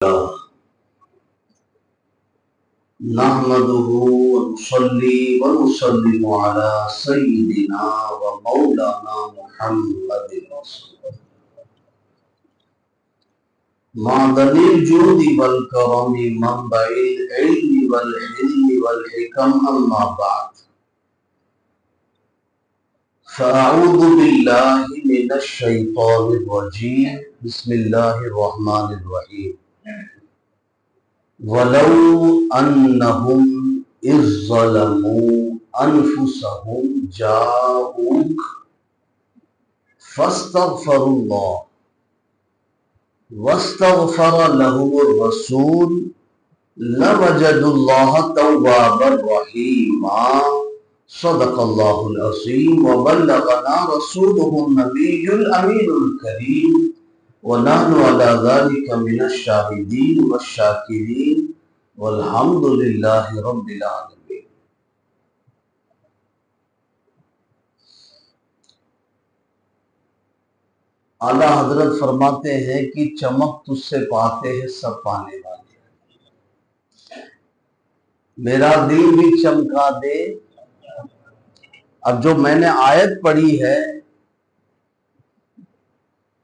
نحمده ونصلي ونسلم على سيدنا ومولانا محمد رسول معدن الجود والكرم منبع العلم والحلم والحكم أما بعد فأعوذ بالله من الشيطان الرجيم بسم الله الرحمن الرحيم وَلَوْ أَنَّهُمْ إِذْ ظَلَمُوا أَنفُسَهُمْ جَاءُوكَ فَاسْتَغْفَرُوا اللَّهَ وَاسْتَغْفَرَ لَهُمُ الرَّسُولُ لَوَجَدُوا اللَّهَ تَوَّابًا رَحِيمًا صدق الله العظيم وبلغنا رسوله النبي الأمين الكريم ونحن على ذلك من الشاهدين والشاكرين والحمد لله رب العالمين۔ اعلیٰ حضرت فرماتے ہیں کہ چمک تجھ سے پاتے ہیں سب پانے والے، میرا دل بھی چمکا دے۔ اب جو میں نے آیت پڑھی ہے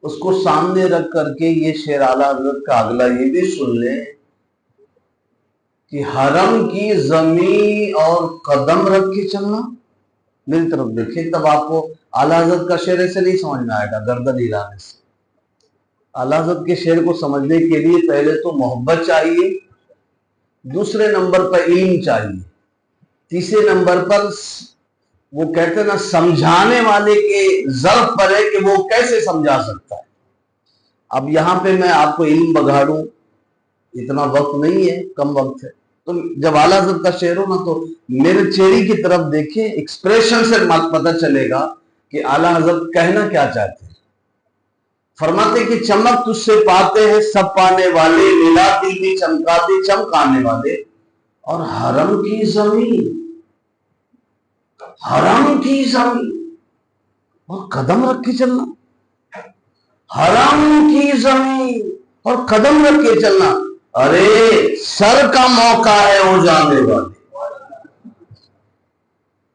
اس کو سامنے رکھ کر کے یہ شعر اعلیٰ حضرت کا اگلا یہ بھی سن لیں کہ حرم کی زمین اور قدم رکھ کے چلنا۔ میری طرف دیکھیں، تب آپ کو اعلیٰ حضرت کا شعر ایسے نہیں سمجھ میں آئے گا گردن ہلانے سے۔ اعلیٰ حضرت کے شعر کو سمجھنے کے لیے پہلے تو محبت چاہیے، دوسرے نمبر پر علم چاہیے، تیسرے نمبر پر وہ کہتے ہیں نا سمجھانے والے کے ظرف پر ہے کہ وہ کیسے سمجھا سکتا ہے۔ اب یہاں پہ میں آپ کو علم بگاڑوں، اتنا وقت نہیں ہے، کم وقت ہے، تو جب اعلیٰ حضرت کا شعر ہو نا تو میرے چہرے کی طرف دیکھیں، ایکسپریشن سے پتہ چلے گا کہ اعلیٰ حضرت کہنا کیا چاہتے ہیں۔ فرماتے کہ چمک تجھ سے پاتے ہیں سب پانے والے، ملاتی بھی چمکاتے چمکانے والے، اور حرم کی زمین اور قدم رکھ کے چلنا، حرم کی زمین اور قدم رکھ کے چلنا، ارے سر کا موقع ہے وہ جانے والے۔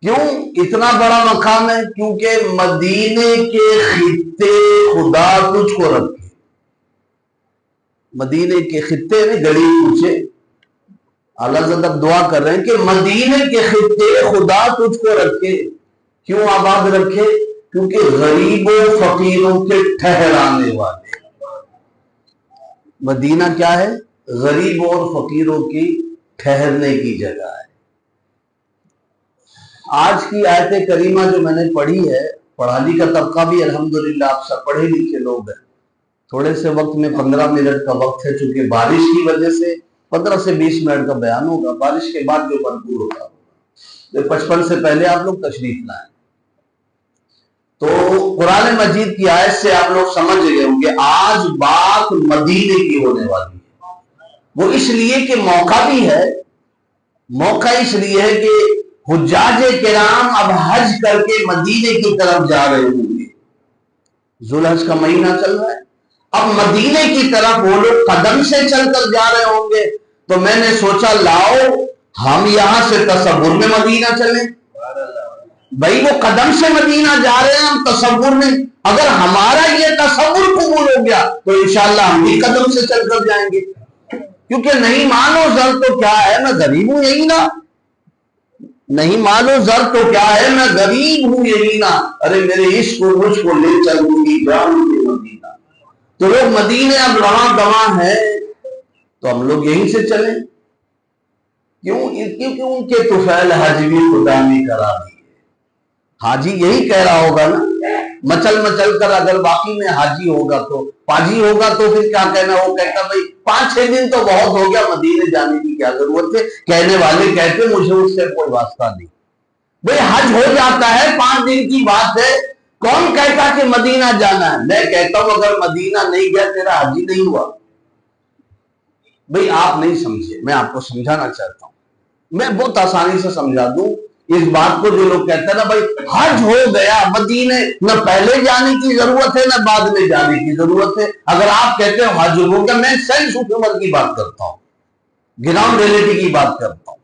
کیوں اتنا بڑا مقام ہے؟ کیونکہ مدینے کے خطے خدا تجھ کو رکھے، مدینے کے خطے میں گڑی پوچھے، اعلیٰ حضرت اب دعا کر رہے ہیں کہ مدینے کے خطے خدا تجھ کو رکھے۔ کیوں آباد رکھے؟ کیونکہ غریبوں فقیروں کے ٹھہرانے والے۔ مدینہ کیا ہے؟ غریبوں اور فقیروں کی ٹھہرنے کی جگہ ہے۔ آج کی آیت کریمہ جو میں نے پڑھی ہے، پڑھانے کا طبقہ بھی الحمدللہ آپ سب پڑھے لکھے لوگ ہیں، تھوڑے سے وقت میں 15 منٹ کا وقت ہے، چونکہ بارش کی وجہ سے 15 سے 20 منٹ کا بیان ہوگا، بارش کے بعد جو بھرپور ہوگا۔ 55 سے پہلے آپ لوگ تشریف لائیں۔ تو قرآن مجید کی آیت سے آپ لوگ سمجھ گئے ہوں کہ آج بات مدینے کی ہونے والی ہے۔ وہ اس لیے کہ موقع بھی ہے، موقع اس لیے ہے کہ حجاج کرام اب حج کر کے مدینے کی طرف جا رہے ہوں گے، ذوالحج کا مہینہ چل رہا ہے، اب مدینے کی طرف وہ لوگ قدم سے چل کر جا رہے ہوں گے۔ تو میں نے سوچا لاؤ ہم یہاں سے تصور میں مدینہ چلیں۔ بھائی وہ قدم سے مدینہ جا رہے ہیں، ہم تصور میں، اگر ہمارا یہ تصور قبول ہو گیا تو انشاءاللہ ہم بھی قدم سے چل کر جائیں گے، کیونکہ نہیں مانو زر تو کیا ہے میں غریب ہوں یہی نا، نہیں مانو زر تو کیا ہے میں غریب ہوں یہی نا، ارے میرے عشق کو مجھ کو لے چلوں گی جاؤں گی مدینہ۔ تو لوگ مدینے اب رواں دواں ہے تو ہم لوگ یہیں سے چلیں۔ کیوں؟ کیونکہ ان کے طفیل حج بھی خدا نے کرا دی۔ حاجی یہی کہہ رہا ہوگا نا، مچل مچل کر اگر واقعی میں حاجی ہوگا تو پاجی ہوگا تو پھر کیا کہنا، وہ کہتا بھائی 5-6 دن تو بہت ہو گیا، مدینے جانے کی کیا ضرورت ہے۔ کہنے والے کہتے مجھے اس سے کوئی واسطہ نہیں، بھائی حج ہو جاتا ہے، 5 دن کی بات ہے، کون کہتا کہ مدینہ جانا ہے؟ میں کہتا ہوں اگر مدینہ نہیں گیا تیرا حج ہی نہیں ہوا۔ بھئی آپ نہیں سمجھے، میں آپ کو سمجھانا چاہتا ہوں، میں بہت آسانی سے سمجھا دوں۔ اس بات کو جو لوگ کہتے ہیں نا بھائی حج ہو گیا مدینے، نہ پہلے جانے کی ضرورت ہے نہ بعد میں جانے کی ضرورت ہے. اگر آپ کہتے ہو حج ہو گیا، میں سینس آف ہیومر کی بات کرتا ہوں، گراؤنڈ ریئلٹی کی بات کرتا ہوں.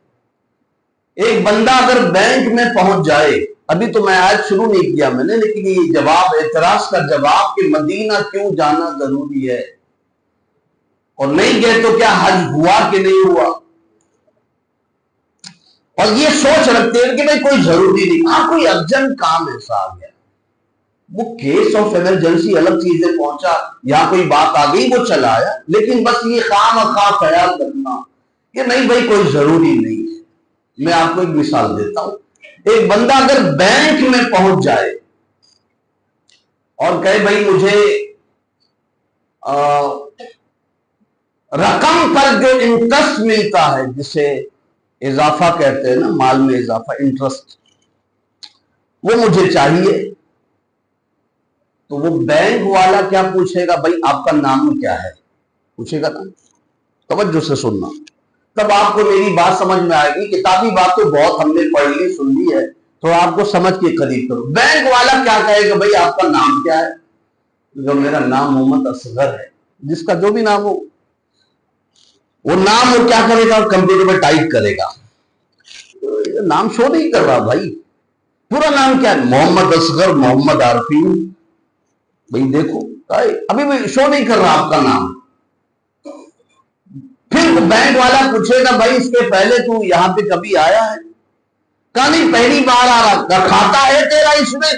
ایک بندہ اگر بینک میں پہنچ جائے، ابھی تو میں آج شروع نہیں کیا میں نے، لیکن یہ جواب، اعتراض کا جواب کہ مدینہ کیوں جانا ضروری ہے اور نہیں گئے تو کیا حج ہوا کہ نہیں ہوا، اور یہ سوچ رکھتے ہیں کہ بھئی کوئی ضروری نہیں، ہاں کوئی ارجنٹ کام ایسا آ گیا، وہ کیس آف ایمرجنسی الگ چیزیں پہنچا، یہاں کوئی بات آ گئی وہ چلا آیا، لیکن بس یہ خواہ خیال کرنا کہ نہیں بھائی کوئی ضروری نہیں ہے. میں آپ کو ایک مثال دیتا ہوں. ایک بندہ اگر بینک میں پہنچ جائے اور کہے بھائی مجھے رقم پر جو انٹرسٹ ملتا ہے، جسے اضافہ کہتے ہیں نا، مال میں اضافہ، انٹرسٹ، وہ مجھے چاہیے، تو وہ بینک والا کیا پوچھے گا؟ بھائی آپ کا نام کیا ہے، پوچھے گا نا. توجہ سے سننا، تب آپ کو میری بات سمجھ میں آئے گی. کتابی بات تو بہت ہم نے پڑھ لی سن لی ہے، تو آپ کو سمجھ کے قریب کرو. بینک والا کیا کہے گا؟ بھائی آپ کا نام کیا ہے؟ جو میرا نام محمد اصغر ہے، جس کا جو بھی نام ہو، وہ نام وہ کیا کرے گا؟ کمپیوٹر پہ ٹائپ کرے گا. نام شو نہیں کر رہا بھائی، پورا نام کیا ہے؟ محمد اصغر محمد عارفین. بھائی دیکھو ابھی بھی شو نہیں کر رہا آپ کا نام. پھر بینک والا پوچھے گا بھائی اس کے پہلے تو یہاں پہ کبھی آیا ہے؟ کہا نہیں پہلی بار آ رہا. کھاتا ہے تیرا اس میں،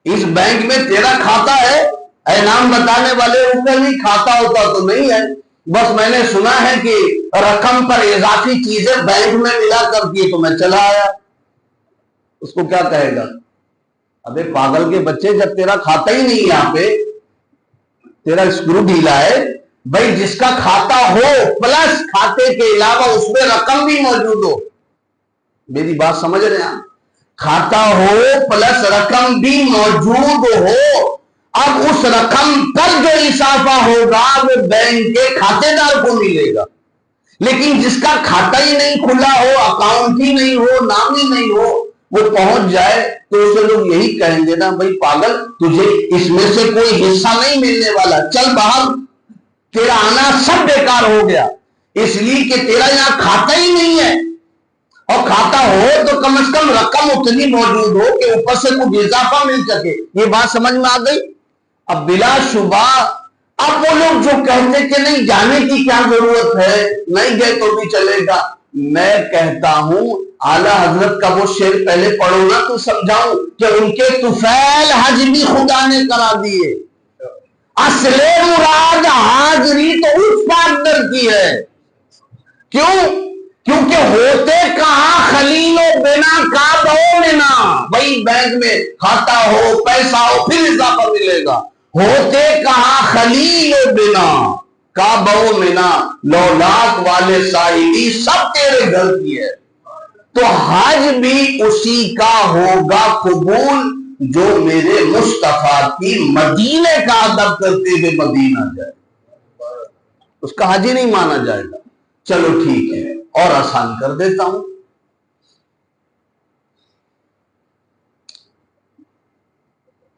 اس بینک میں تیرا کھاتا ہے؟ اے نام بتانے والے، اس میں نہیں کھاتا ہوتا تو نہیں ہے، بس میں نے سنا ہے کہ رقم پر اضافی چیزیں بینک میں ملا کرتی ہے تو میں چلا آیا. اس کو کیا کہے گا؟ ابے پاگل کے بچے، جب تیرا کھاتا ہی نہیں یہاں پہ، تیرا اسکرو ڈھیلا ہے. بھائی جس کا کھاتا ہو پلس کھاتے کے علاوہ اس میں رقم بھی موجود ہو، میری بات سمجھ رہے ہیں؟ کھاتا ہو پلس رقم بھی موجود ہو، اب اس رقم پر جو اضافہ ہوگا وہ بینک کے کھاتے دار کو ملے گا. لیکن جس کا کھاتا ہی نہیں کھلا ہو، اکاؤنٹ ہی نہیں ہو، نام ہی نہیں ہو، وہ پہنچ جائے تو اسے لوگ یہی کہیں گے نا، بھائی پاگل تجھے اس میں سے کوئی حصہ نہیں ملنے والا، چل باہر، تیرا آنا سب بیکار ہو گیا، اس لیے کہ تیرا یہاں کھاتا ہی نہیں ہے. اور کھاتا ہو تو کم از کم رقم اتنی موجود ہو کہ اوپر سے کچھ اضافہ مل سکے. یہ بات سمجھ میں آ گئی؟ اب بلا شبہ اب وہ لوگ جو کہتے کہ نہیں جانے کی کیا ضرورت ہے، نہیں گئے تو بھی چلے گا، میں کہتا ہوں اعلیٰ حضرت کا وہ شعر پہلے پڑھو نا تو سمجھاؤں کہ ان کے طفیل حج بھی خدا نے کرا دیے. اصل مراد حاضری تو اس پارٹنر کی ہے. کیوں؟ کیونکہ ہوتے کہاں خلیل و بنا کعبہ و منا. بھائی بینک میں کھاتا ہو، پیسہ ہو، پھر اضافہ ملے گا. ہوتے کہاں خلیل و بنا کعبہ و منا، لولاک والے صاحبی سب تیرے گھر کی ہے. تو حج بھی اسی کا ہوگا قبول جو میرے مصطفیٰ کی مدینے کا ادب کرتے ہوئے مدینہ جائے، اس کا حج ہی نہیں مانا جائے گا. چلو ٹھیک ہے، اور آسان کر دیتا ہوں.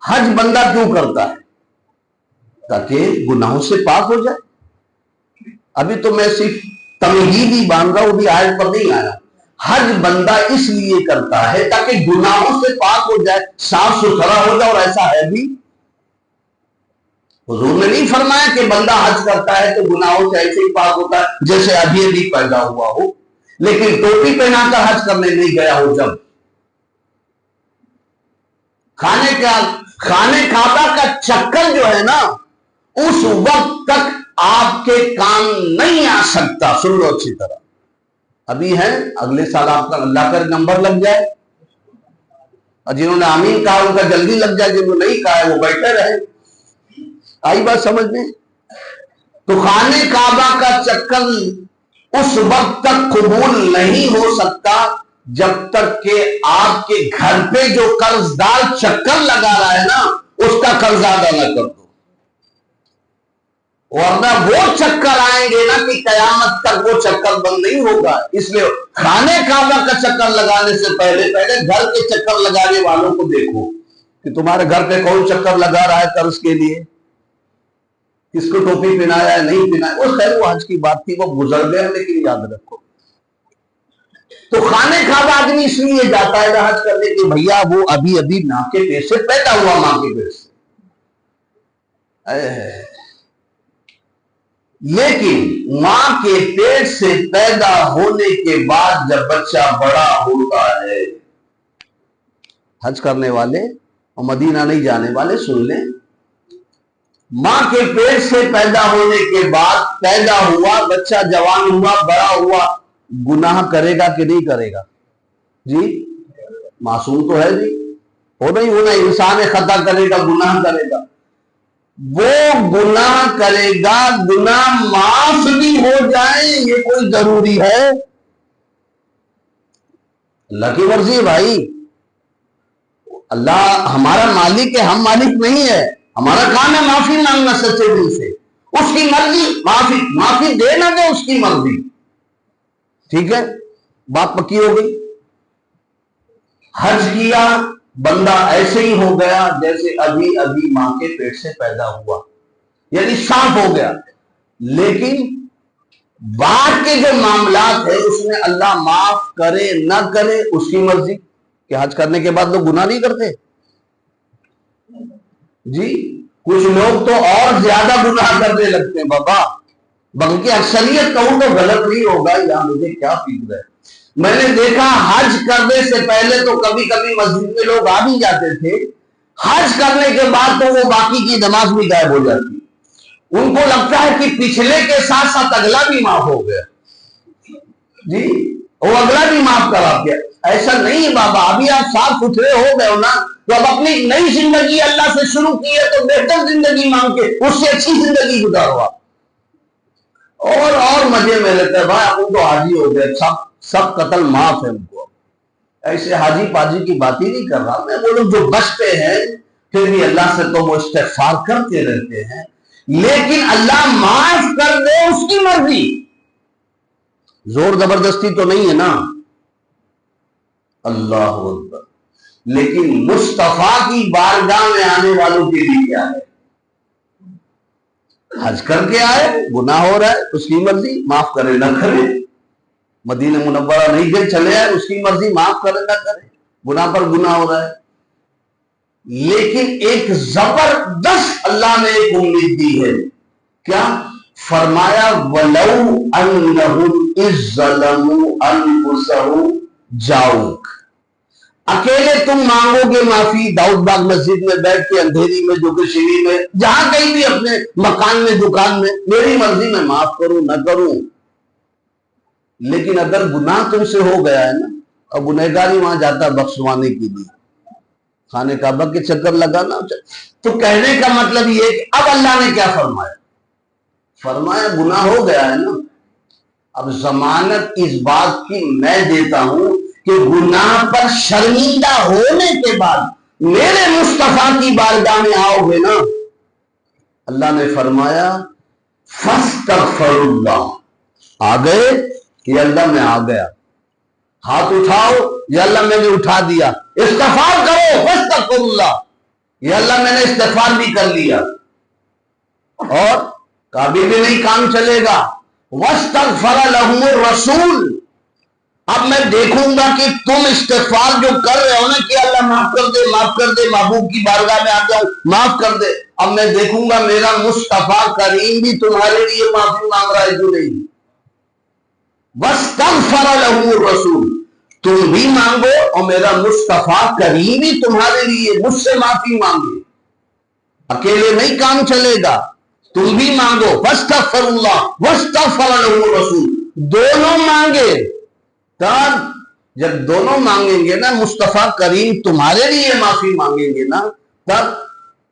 حج بندہ کیوں کرتا ہے؟ تاکہ گناہوں سے پاک ہو جائے. ابھی تو میں صرف تمہید ہی باندھ رہا ہوں، بھی آیت پر نہیں آیا. حج بندہ اس لیے کرتا ہے تاکہ گناہوں سے پاک ہو جائے، صاف ستھرا ہو جائے. اور ایسا ہے بھی، حضور نے نہیں فرمایا کہ بندہ حج کرتا ہے تو گناہوں سے ایسے ہی پاک ہوتا ہے جیسے ابھی ابھی پیدا ہوا ہو، لیکن ٹوپی پہنا کر حج کرنے نہیں گیا ہو. جب خانے کعبہ کا چکر جو ہے نا، اس وقت تک آپ کے کام نہیں آ سکتا. سن لو اچھی طرح، ابھی ہے، اگلے سال آپ کا اللہ کا نمبر لگ جائے، اور جنہوں نے آمین کہا ان کا جلدی لگ جائے، جنہوں نے نہیں کہا ہے وہ بیٹھے رہے. آئی بات سمجھ میں؟ تو خانے کعبہ کا چکر اس وقت تک قبول نہیں ہو سکتا جب تک کہ آپ کے گھر پہ جو قرض دار چکر لگا رہا ہے نا، اس کا قرض ادا نہ کر دو. ورنہ وہ چکر آئیں گے نا کہ قیامت تک وہ چکر بند نہیں ہوگا. اس لیے خانے کعبہ کا چکر لگانے سے پہلے گھر کے چکر لگانے والوں کو دیکھو کہ تمہارے گھر پہ کون چکر لگا رہا ہے قرض کے لیے, کس کو ٹوپی پہنایا ہے نہیں پہنایا. وہ خیر وہ حج کی بات تھی, وہ گزر گیا, لیکن یاد رکھو تو خانے کعبہ آدمی اس لیے جاتا ہے حج کرنے کے بھیا وہ ابھی ابھی ماں کے پیٹ سے پیدا ہوا, ماں کے پیٹ سے. لیکن ماں کے پیٹ سے پیدا ہونے کے بعد جب بچہ بڑا ہوتا ہے, حج کرنے والے اور مدینہ نہیں جانے والے سن لیں, ماں کے پیٹ سے پیدا ہونے کے بعد پیدا ہوا بچہ, جوان ہوا, بڑا ہوا, گناہ کرے گا کہ نہیں کرے گا؟ جی معصوم تو ہے جی, ہو نہیں ہونا, انسان خطا کرے گا, گناہ کرے گا, وہ گناہ کرے گا, گناہ معاف بھی ہو جائیں یہ کوئی ضروری ہے؟ اللہ کی مرضی ہے بھائی. اللہ ہمارا مالک ہے, ہم مالک نہیں ہے. ہمارا کام ہے معافی مانگنا سچے دل سے, اس کی مرضی, معافی دے نہ دے اس کی مرضی. ٹھیک ہے, بات پکی ہو گئی. حج کیا بندہ ایسے ہی ہو گیا جیسے ابھی ابھی ماں کے پیٹ سے پیدا ہوا, یعنی صاف ہو گیا. لیکن بعد کے جو معاملات ہیں اس میں اللہ معاف کرے نہ کرے اس کی مرضی. کہ حج کرنے کے بعد لوگ گناہ نہیں کرتے جی, کچھ لوگ تو اور زیادہ گناہ کرنے لگتے ہیں بابا, بلکہ اکثریت کہوں تو غلط نہیں ہوگا, یا مجھے کیا فکر ہے. میں نے دیکھا حج کرنے سے پہلے تو کبھی کبھی مسجد میں لوگ آ بھی جاتے تھے, حج کرنے کے بعد تو وہ باقی کی نماز بھی غائب ہو جاتی. ان کو لگتا ہے کہ پچھلے کے ساتھ ساتھ اگلا بھی معاف ہو گیا جی, وہ اگلا بھی معاف کرا دیا. ایسا نہیں ہے بابا, ابھی آپ صاف ستھرے ہو گئے ہو نا, تو اب اپنی نئی زندگی اللہ سے شروع کی ہے تو بہتر زندگی مانگ کے اس سے اچھی زندگی گزارو آپ, اور مزے میں رہتے ہیں. بھائی آپ تو حاجی ہو گئے, سب قتل معاف ہے ان کو. ایسے حاجی پاجی کی بات ہی نہیں کر رہا میں, وہ لوگ جو بچتے ہیں پھر بھی اللہ سے تو وہ استغفار کرتے رہتے ہیں, لیکن اللہ معاف کر دے اس کی مرضی, زور زبردستی تو نہیں ہے نا. اللہ اکبر. لیکن مصطفیٰ کی بارگاہ میں آنے والوں کے لیے کیا ہے؟ حج کر کے آئے, گناہ ہو رہا ہے, اس کی مرضی, معاف کرے نہ کرے. مدینہ منورہ نہیں گئے, چلے آئے, اس کی مرضی, معاف کرے نہ کرے, گناہ پر گناہ ہو رہا ہے. لیکن ایک زبردست اللہ نے ایک امید دی ہے, کیا فرمایا؟ وَلَوْ أَنَّهُمْ إِذْ ظَلَمُوا أَنفُسَهُمْ جاؤک. اکیلے تم مانگو گے معافی داؤد باغ مسجد میں بیٹھ کے, اندھیری میں, جو کہ شیری میں, جہاں کہیں بھی, اپنے مکان میں, دکان میں, میری مرضی میں معاف کروں نہ کروں. لیکن اگر گناہ تم سے ہو گیا ہے نا, اور گنہگار ہی وہاں جاتا بخشوانے کے لیے, خانے کعبہ کے چکر لگانا, تو کہنے کا مطلب یہ کہ اب اللہ نے کیا فرمایا؟ فرمایا گناہ ہو گیا ہے نا, اب ضمانت اس بات کی میں دیتا ہوں کہ گناہ پر شرمندہ ہونے کے بعد میرے مصطفیٰ کی بارگاہ میں آؤ گے نا, اللہ نے فرمایا فاستغفر اللہ. آ گئے کہ اللہ میں آ گیا, ہاتھ اٹھاؤ یا اللہ میں نے اٹھا دیا, استغفار کرو فاستغفر اللہ, یا اللہ میں نے استغفار بھی کر لیا. اور کبھی بھی نہیں کام چلے گا. واستغفر لهم الرسول, اب میں دیکھوں گا کہ تم استغفار جو کر رہے ہو نا کہ اللہ معاف کر دے, معاف کر دے, محبوب کی بارگاہ میں آ جاؤں, معاف کر دے, اب میں دیکھوں گا میرا مصطفیٰ کریم بھی تمہارے لیے معافی مانگ رہا ہے جو نہیں. واستغفر لهم الرسول, تم بھی مانگو اور میرا مصطفیٰ کریم بھی تمہارے لیے مجھ سے معافی مانگے. اکیلے نہیں کام چلے گا, تم بھی مانگو. فاستغفر اللہ واستغفر لهم الرسول, دونوں مانگے. تب جب دونوں مانگیں گے نا, مصطفیٰ کریم تمہارے لیے معافی مانگیں گے نا, تب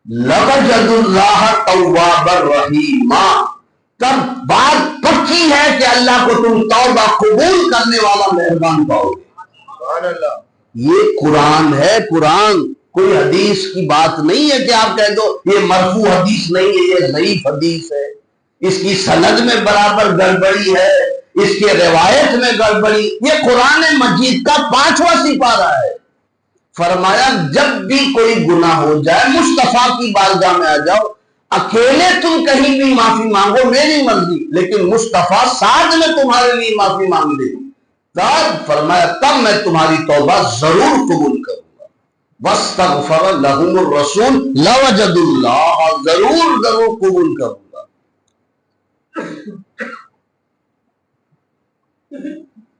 لَوَجَدُ اللَّهَ تَوَّابًا رَحِيمًا, تب بات پکی ہے کہ اللہ کو تم توبہ قبول کرنے والا مہربان پاؤ گے. یہ قرآن ہے, قرآن, کوئی حدیث کی بات نہیں ہے کہ آپ کہہ دو یہ مرفوع حدیث نہیں ہے, یہ ضعیف حدیث ہے. اس کی سند میں برابر گڑبڑی ہے، اس کے روایت میں گڑبڑی۔ یہ قرآن مجید کا 5واں سپارہ ہے۔ فرمایا جب بھی کوئی گناہ ہو جائے مصطفیٰ کی بارگاہ میں آ جاؤ، اکیلے تم کہیں بھی معافی مانگو میری مرضی، لیکن مصطفیٰ ساتھ میں تمہارے لیے معافی مانگ دے، تب فرمایا تب میں تمہاری توبہ ضرور قبول کروں گا۔ وَاسْتَغْفَرَ لَهُمُ الرَّسُولُ لَوَجَدُوا اللَّهَ، ضرور قبول کروں گا۔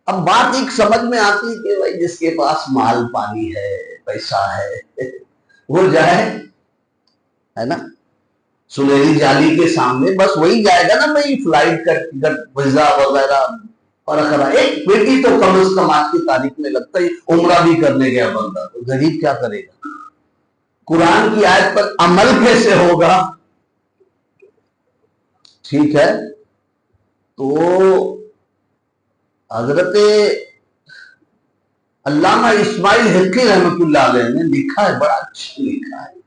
اب بات ایک سمجھ میں آتی ہے کہ بھائی جس کے پاس مال پانی ہے، پیسہ ہے، وہ جائے، ہے نا، سنہری جالی کے سامنے بس وہی جائے گا نا بھائی، فلائٹ کا ٹکٹ ویزا وغیرہ اور ایک بیٹی تو کم از کم آج کی تاریخ میں لگتا ہے عمرہ بھی کرنے گیا بندہ، تو غریب کیا کرے گا؟ قرآن کی آیت پر عمل کیسے ہوگا؟ ٹھیک ہے، تو حضرت علامہ اسماعیل حقی رحمۃ اللہ علیہ نے لکھا ہے، بڑا اچھا لکھا ہے۔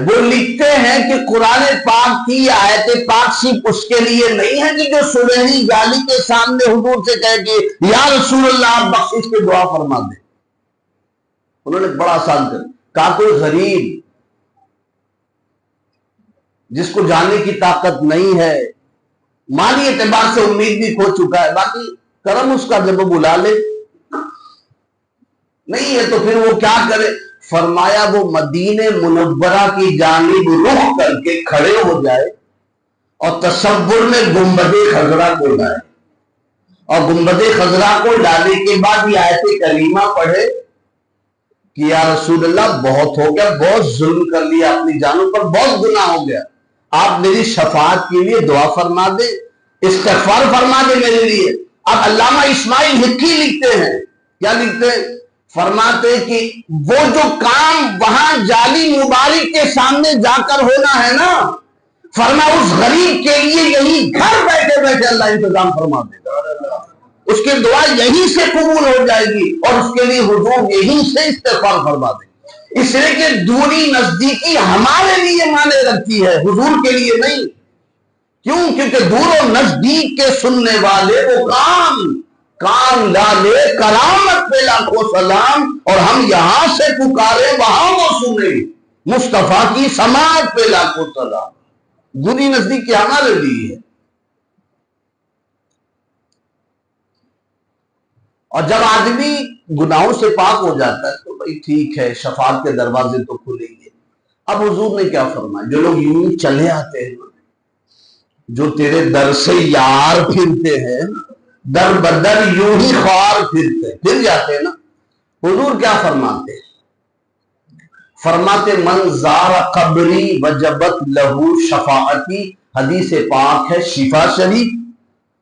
وہ لکھتے ہیں کہ قرآن پاک کی آیت پاک صرف اس کے لیے نہیں ہے کہ جو سنہری جالی کے سامنے حضور سے کہے کہ یا رسول اللہ آپ بخشش کے دعا فرما دیں۔ انہوں نے بڑا آسان کہا کوئی غریب جس کو جانے کی طاقت نہیں ہے، مالی اعتبار سے امید بھی کھو چکا ہے، باقی کرم اس کا جب وہ بلا لے، نہیں ہے تو پھر وہ کیا کرے؟ فرمایا وہ مدینہ منورہ کی جانب رخ کر کے کھڑے ہو جائے اور تصور میں گنبد خضرا کو لائے، اور گنبد خضرا کو لانے کے بعد یہ آیت کریمہ پڑھے کہ یا رسول اللہ بہت ہو گیا، بہت ظلم کر لیا اپنی جانوں پر، بہت گناہ ہو گیا، آپ میری شفاعت کے لیے دعا فرما دے، استغفار فرما دے میرے لیے۔ اب علامہ اسماعیل حقی لکھتے ہیں، کیا لکھتے ہیں؟ فرماتے کہ وہ جو کام وہاں جالی مبارک کے سامنے جا کر ہونا ہے نا، فرما اس غریب کے لیے یہی گھر بیٹھے بیٹھے اللہ انتظام فرما دے گا، اس کی دعا یہیں سے قبول ہو جائے گی اور اس کے لیے حضور یہیں سے استغفار فرما دے گا۔ اس لیے کہ دوری نزدیکی ہمارے لیے معنی رکھتی ہے، حضور کے لیے نہیں۔ کیوں؟ کیونکہ دور و نزدیک کے سننے والے وہ کام ڈالے، کرامت پہ لاکھوں سلام، اور ہم یہاں سے پکارے وہاں وہ سنے، مصطفیٰ کی سماعت پہ لاکھوں سلام، دوری نزدیک کے ہمارے لیے ہے۔ اور جب آدمی گناہوں سے پاک ہو جاتا ہے تو بھائی ٹھیک ہے، شفاعت کے دروازے تو کھلیں گے۔ اب حضور نے کیا فرمایا؟ جو لوگ یوں چلے آتے ہیں، جو تیرے در سے یار پھرتے ہیں، در بدر یوں ہی خوار پھر جاتے ہیں نا، حضور کیا فرماتے ہیں؟ فرماتے من زار قبری وجبت لہو شفاعتی، حدیث پاک ہے شفا شریف،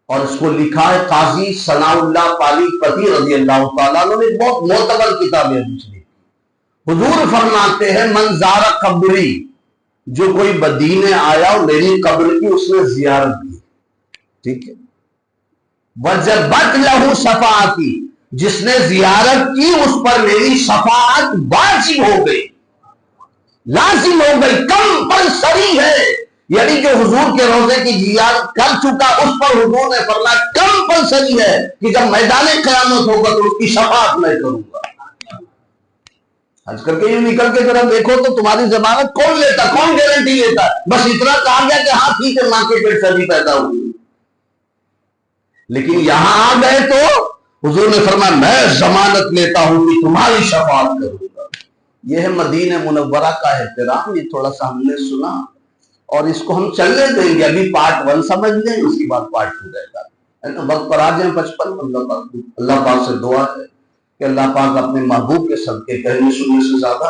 اور اس کو لکھا ہے قاضی ثناء اللہ پالی پتی رضی اللہ تعالیٰ عنہ نے، بہت معتبر کتاب ہے حدیث کی۔ حضور فرماتے ہیں من زار قبری، جو کوئی مدینے آیا اور میری قبر کی اس نے زیارت کی، ٹھیک ہے، وجبت لہو شفاعتی، جس نے زیارت کی اس پر میری شفاعت واجب ہو گئی، لازم ہو گئی، کمپلسری ہے، یعنی جو حضور کے روضے کی زیارت کر چکا اس پر حضور نے فرمایا کمپلسری ہے کہ جب میدان قیامت ہوگا تو اس کی شفاعت میں کروں گا۔ آج کر کے یوں نکل کے ذرا دیکھو تو تمہاری ضمانت کون لیتا، کون گارنٹی لیتا؟ بس اتنا کہا گیا کہ ہاں ٹھیک ہے، ماں کے پیٹ سے بھی پیدا ہوئی، لیکن یہاں آ گئے تو حضور نے فرمایا میں ضمانت لیتا ہوں کہ تمہاری شفاعت کروں گا۔ یہ ہے مدینہ منورہ کا احترام۔ یہ تھوڑا سا ہم نے سنا اور اس کو ہم چلنے دیں گے، ابھی پارٹ 1 سمجھ لیں، اس کے بعد پارٹ 2 رہے گا۔ وقت پر آ جائیں 55۔ اللہ پاک سے دعا ہے کہ اللہ پاک اپنے محبوب کے صدقے کہنے سننے سے زیادہ